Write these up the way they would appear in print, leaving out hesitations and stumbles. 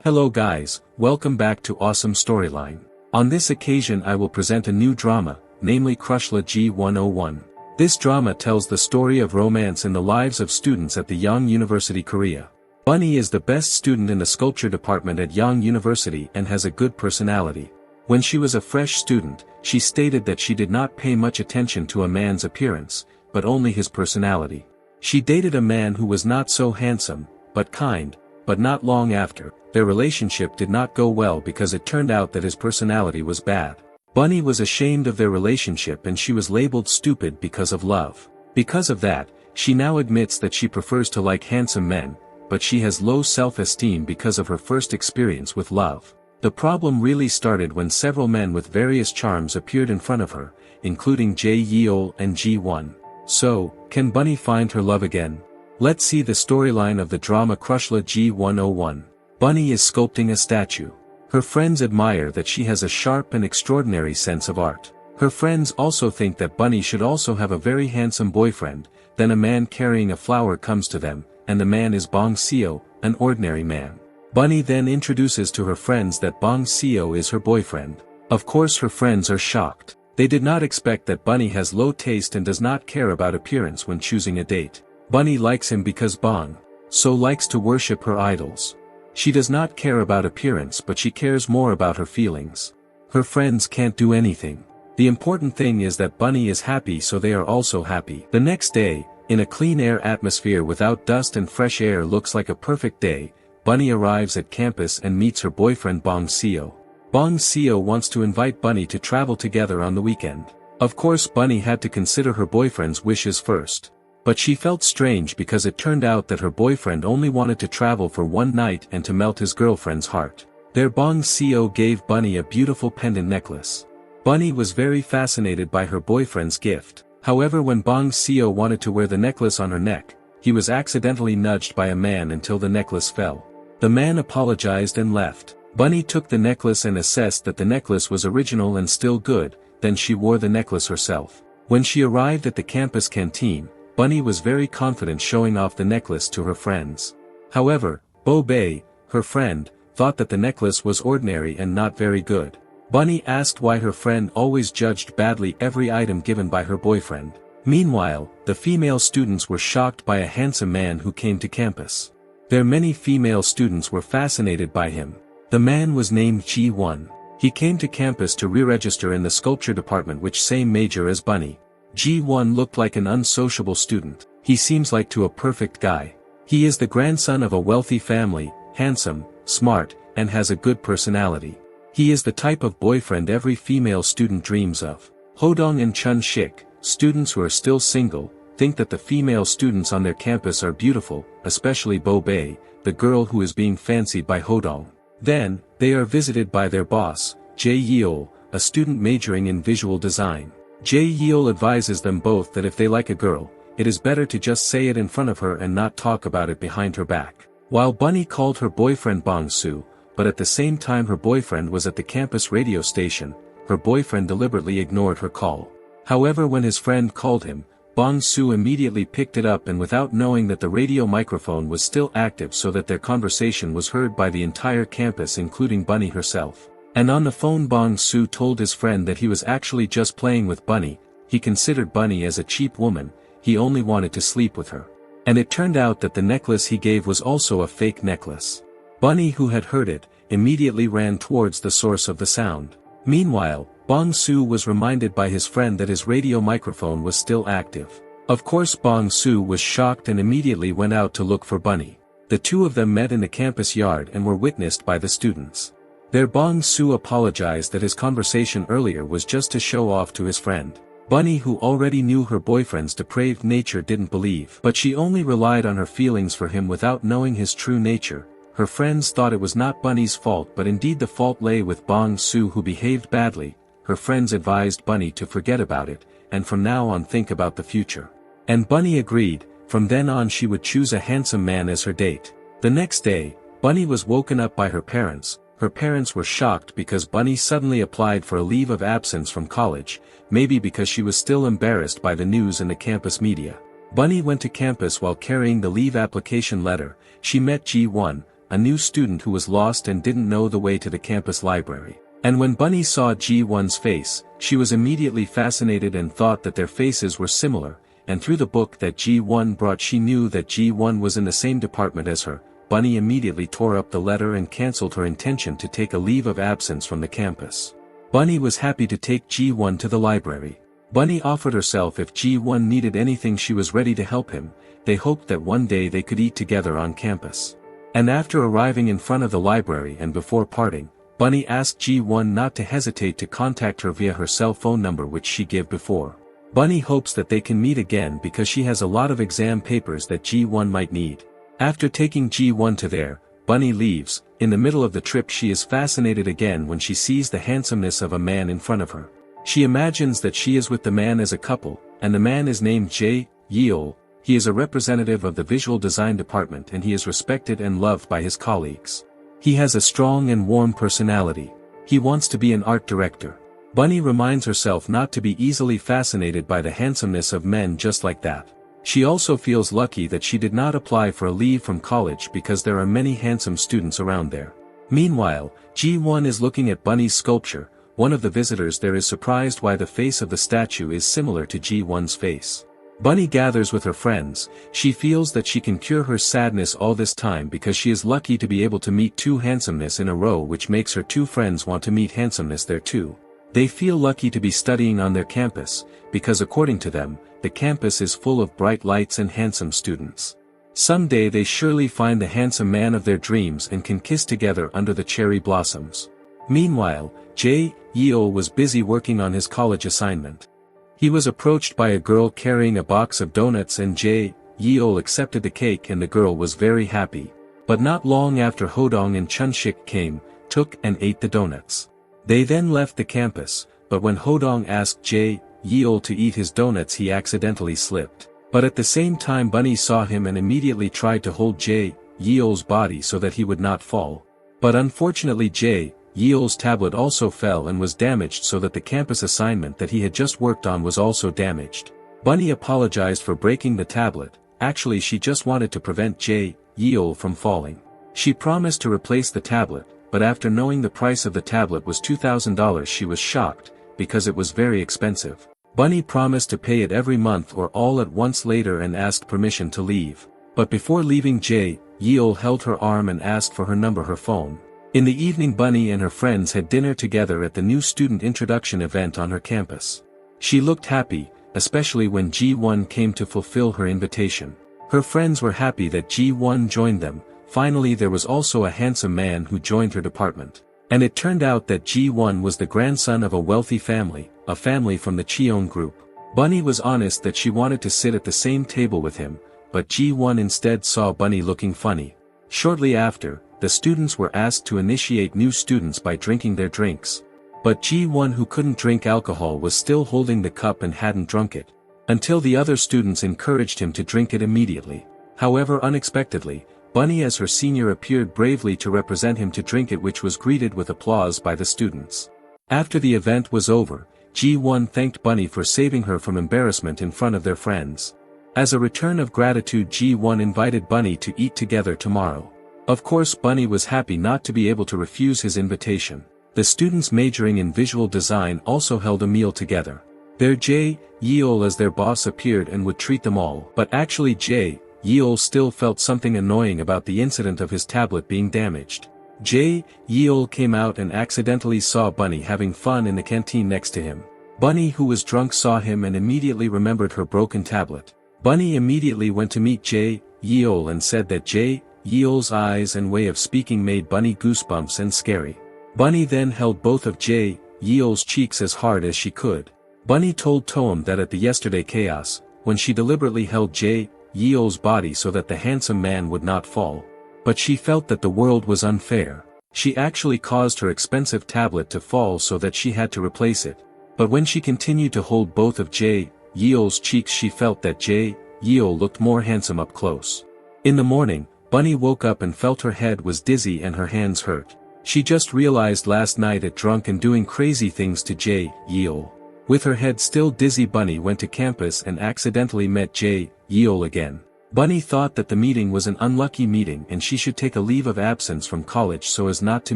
Hello guys, welcome back to Awesome Storyline. On this occasion I will present a new drama, namely Crushology 101. This drama tells the story of romance in the lives of students at the Yonge University Korea. Bunny is the best student in the sculpture department at Yonge University and has a good personality. When she was a fresh student, she stated that she did not pay much attention to a man's appearance, but only his personality. She dated a man who was not so handsome, but kind, but not long after, their relationship did not go well because it turned out that his personality was bad. Bunny was ashamed of their relationship and she was labeled stupid because of love. Because of that, she now admits that she prefers to like handsome men, but she has low self-esteem because of her first experience with love. The problem really started when several men with various charms appeared in front of her, including Jae-yeol and Ji-won. So, can Bunny find her love again? Let's see the storyline of the drama Crushology 101. Bunny is sculpting a statue. Her friends admire that she has a sharp and extraordinary sense of art. Her friends also think that Bunny should also have a very handsome boyfriend. Then a man carrying a flower comes to them, and the man is Bong Seo, an ordinary man. Bunny then introduces to her friends that Bong Seo is her boyfriend. Of course her friends are shocked. They did not expect that Bunny has low taste and does not care about appearance when choosing a date. Bunny likes him because Bong Seo likes to worship her idols. She does not care about appearance but she cares more about her feelings. Her friends can't do anything. The important thing is that Bunny is happy, so they are also happy. The next day, in a clean air atmosphere without dust and fresh air, looks like a perfect day, Bunny arrives at campus and meets her boyfriend Bong Seo. Bong Seo wants to invite Bunny to travel together on the weekend. Of course Bunny had to consider her boyfriend's wishes first. But she felt strange because it turned out that her boyfriend only wanted to travel for one night and to melt his girlfriend's heart. There Bong Seo gave Bunny a beautiful pendant necklace. Bunny was very fascinated by her boyfriend's gift. However, when Bong Seo wanted to wear the necklace on her neck, he was accidentally nudged by a man until the necklace fell. The man apologized and left. Bunny took the necklace and assessed that the necklace was original and still good, then she wore the necklace herself. When she arrived at the campus canteen, Bunny was very confident showing off the necklace to her friends. However, Bo Bae, her friend, thought that the necklace was ordinary and not very good. Bunny asked why her friend always judged badly every item given by her boyfriend. Meanwhile, the female students were shocked by a handsome man who came to campus. There many female students were fascinated by him. The man was named Ji-won. He came to campus to re-register in the sculpture department, which same major as Bunny. Ji-won looked like an unsociable student. He seems like to a perfect guy. He is the grandson of a wealthy family, handsome, smart, and has a good personality. He is the type of boyfriend every female student dreams of. Hodong and Chun-shik, students who are still single, think that the female students on their campus are beautiful, especially Bo Bae, the girl who is being fancied by Hodong. Then, they are visited by their boss, Jae-yeol, a student majoring in visual design. Jae-yeol advises them both that if they like a girl, it is better to just say it in front of her and not talk about it behind her back. While Bunny called her boyfriend Bong Seo, but at the same time her boyfriend was at the campus radio station, her boyfriend deliberately ignored her call. However, when his friend called him, Bong Seo immediately picked it up, and without knowing that the radio microphone was still active, so that their conversation was heard by the entire campus including Bunny herself. And on the phone Bong Seo told his friend that he was actually just playing with Bunny. He considered Bunny as a cheap woman, he only wanted to sleep with her. And it turned out that the necklace he gave was also a fake necklace. Bunny, who had heard it, immediately ran towards the source of the sound. Meanwhile, Bong Seo was reminded by his friend that his radio microphone was still active. Of course Bong Seo was shocked and immediately went out to look for Bunny. The two of them met in the campus yard and were witnessed by the students. There Bong Seo apologized that his conversation earlier was just to show off to his friend. Bunny, who already knew her boyfriend's depraved nature, didn't believe, but she only relied on her feelings for him without knowing his true nature. Her friends thought it was not Bunny's fault, but indeed the fault lay with Bong Seo, who behaved badly. Her friends advised Bunny to forget about it, and from now on think about the future. And Bunny agreed. From then on she would choose a handsome man as her date. The next day, Bunny was woken up by her parents. Her parents were shocked because Bunny suddenly applied for a leave of absence from college, maybe because she was still embarrassed by the news in the campus media. Bunny went to campus while carrying the leave application letter. She met Ji-won, a new student who was lost and didn't know the way to the campus library. And when Bunny saw Ji-won's face, she was immediately fascinated and thought that their faces were similar, and through the book that Ji-won brought she knew that Ji-won was in the same department as her. Bunny immediately tore up the letter and cancelled her intention to take a leave of absence from the campus. Bunny was happy to take Ji-won to the library. Bunny offered herself if Ji-won needed anything, she was ready to help him. They hoped that one day they could eat together on campus. And after arriving in front of the library and before parting, Bunny asked Ji-won not to hesitate to contact her via her cell phone number which she gave before. Bunny hopes that they can meet again because she has a lot of exam papers that Ji-won might need. After taking Ji-won to there, Bunny leaves. In the middle of the trip she is fascinated again when she sees the handsomeness of a man in front of her. She imagines that she is with the man as a couple, and the man is named Jae-yeol. He is a representative of the visual design department and he is respected and loved by his colleagues. He has a strong and warm personality. He wants to be an art director. Bunny reminds herself not to be easily fascinated by the handsomeness of men just like that. She also feels lucky that she did not apply for a leave from college because there are many handsome students around there. Meanwhile, Ji-won is looking at Bunny's sculpture. One of the visitors there is surprised why the face of the statue is similar to Ji-won's face. Bunny gathers with her friends. She feels that she can cure her sadness all this time because she is lucky to be able to meet two handsomeness in a row, which makes her two friends want to meet handsomeness there too. They feel lucky to be studying on their campus, because according to them, the campus is full of bright lights and handsome students. Someday they surely find the handsome man of their dreams and can kiss together under the cherry blossoms. Meanwhile, Jae-yeol was busy working on his college assignment. He was approached by a girl carrying a box of donuts and Jae-yeol accepted the cake and the girl was very happy. But not long after Hodong and Chun-shik came, took and ate the donuts. They then left the campus, but when Hodong asked Jae-yeol to eat his donuts he accidentally slipped. But at the same time Bunny saw him and immediately tried to hold Jae-yeol's body so that he would not fall. But unfortunately Jae-yeol's tablet also fell and was damaged so that the campus assignment that he had just worked on was also damaged. Bunny apologized for breaking the tablet. Actually she just wanted to prevent Jae-yeol from falling. She promised to replace the tablet, but after knowing the price of the tablet was $2,000 she was shocked, because it was very expensive. Bunny promised to pay it every month or all at once later and asked permission to leave. But before leaving Jae-yeol held her arm and asked for her phone. In the evening Bunny and her friends had dinner together at the new student introduction event on her campus. She looked happy, especially when Ji-won came to fulfill her invitation. Her friends were happy that Ji-won joined them. Finally there was also a handsome man who joined her department. And it turned out that Ji-won was the grandson of a wealthy family, a family from the Cheon group. Bunny was honest that she wanted to sit at the same table with him, but Ji-won instead saw Bunny looking funny. Shortly after, the students were asked to initiate new students by drinking their drinks. But Ji-won, who couldn't drink alcohol, was still holding the cup and hadn't drunk it. Until the other students encouraged him to drink it immediately. However, unexpectedly, Bunny as her senior appeared bravely to represent him to drink it, which was greeted with applause by the students. After the event was over, Ji-won thanked Bunny for saving her from embarrassment in front of their friends. As a return of gratitude Ji-won invited Bunny to eat together tomorrow. Of course Bunny was happy not to be able to refuse his invitation. The students majoring in visual design also held a meal together. Their Jae-yeol as their boss appeared and would treat them all, but actually Jae-yeol still felt something annoying about the incident of his tablet being damaged. Jae-yeol came out and accidentally saw Bunny having fun in the canteen next to him. Bunny, who was drunk, saw him and immediately remembered her broken tablet. Bunny immediately went to meet Jae-yeol and said that Jae-yeol's eyes and way of speaking made Bunny goosebumps and scary. Bunny then held both of Jae-yeol's cheeks as hard as she could. Bunny told Toem that at the yesterday chaos, when she deliberately held Jae-yeol's body so that the handsome man would not fall. But she felt that the world was unfair. She actually caused her expensive tablet to fall so that she had to replace it. But when she continued to hold both of Jae-yeol's cheeks she felt that Jae-yeol looked more handsome up close. In the morning, Bunny woke up and felt her head was dizzy and her hands hurt. She just realized last night at drunk and doing crazy things to Jae-yeol. With her head still dizzy Bunny went to campus and accidentally met Jae-yeol again. Bunny thought that the meeting was an unlucky meeting and she should take a leave of absence from college so as not to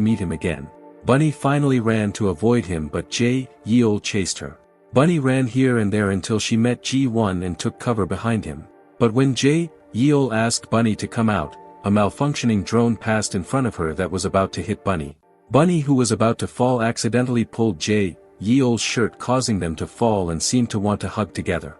meet him again. Bunny finally ran to avoid him, but Jae-yeol chased her. Bunny ran here and there until she met Ji-won and took cover behind him. But when Jae-yeol asked Bunny to come out, a malfunctioning drone passed in front of her that was about to hit Bunny. Bunny, who was about to fall, accidentally pulled Jae-yeol's shirt, causing them to fall and seemed to want to hug together.